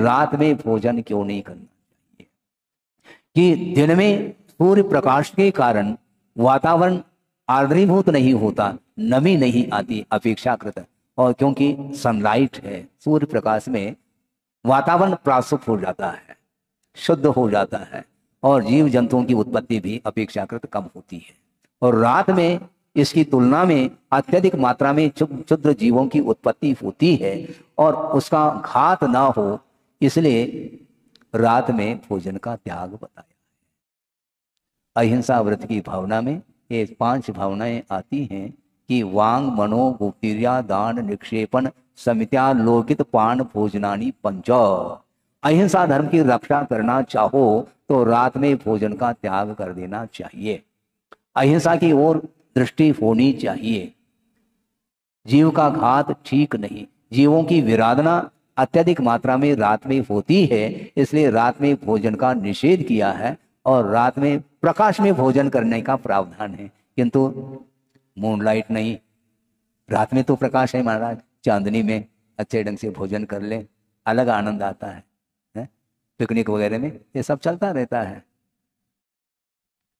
रात में भोजन क्यों नहीं करना चाहिए? कि दिन में सूर्य प्रकाश के कारण वातावरण आर्द्रीभूत नहीं होता, नमी नहीं आती अपेक्षाकृत, और क्योंकि सनलाइट है, सूर्य प्रकाश में वातावरण प्रासुप हो जाता है, शुद्ध हो जाता है, और जीव जंतुओं की उत्पत्ति भी अपेक्षाकृत कम होती है। और रात में इसकी तुलना में अत्यधिक मात्रा में क्षुद्र जीवों की उत्पत्ति होती है और उसका घात ना हो, इसलिए रात में भोजन का त्याग बताया। अहिंसा व्रत की भावना में ये 5 भावनाएं आती हैं कि वांग मनो गुप्तिर्या दान निक्षेपण समित्या लोकित पान भोजनानी पंच। अहिंसा धर्म की रक्षा करना चाहो तो रात में भोजन का त्याग कर देना चाहिए। अहिंसा की ओर दृष्टि होनी चाहिए। जीव का घात ठीक नहीं, जीवों की विराधना अत्यधिक मात्रा में रात में होती है, इसलिए रात में भोजन का निषेध किया है और रात में प्रकाश में भोजन करने का प्रावधान है। किंतु मूनलाइट नहीं, रात में तो प्रकाश है महाराज, चांदनी में अच्छे ढंग से भोजन कर ले, अलग आनंद आता है, पिकनिक वगैरह में ये सब चलता रहता है।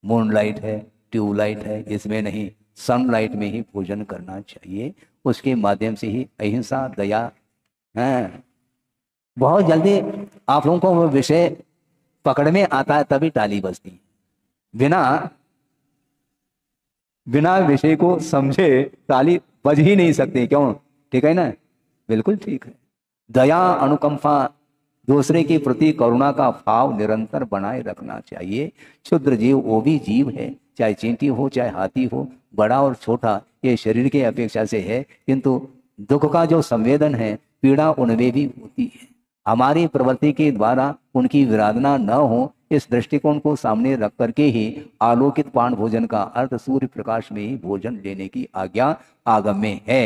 मूनलाइट है, ट्यूबलाइट है, इसमें नहीं, सनलाइट में ही भोजन करना चाहिए। उसके माध्यम से ही अहिंसा दया है। बहुत जल्दी आप लोगों को वो विषय पकड़ में आता है तभी ताली बजती है, बिना विषय को समझे ताली बज ही नहीं सकती। क्यों? ठीक है ना? बिल्कुल ठीक है। दया, अनुकंपा, दूसरे के प्रति करुणा का भाव निरंतर बनाए रखना चाहिए। क्षुद्र जीव वो भी जीव है, चाहे चींटी हो चाहे हाथी हो, बड़ा और छोटा, ये शरीर के अपेक्षा से है, किंतु दुख का जो संवेदन है, पीड़ा उनमें भी होती है। हमारी प्रवृत्ति के द्वारा उनकी विराधना न हो, इस दृष्टिकोण को सामने रख करके ही आलोकित पान भोजन का अर्थ सूर्य प्रकाश में ही भोजन लेने की आज्ञा आगम में है।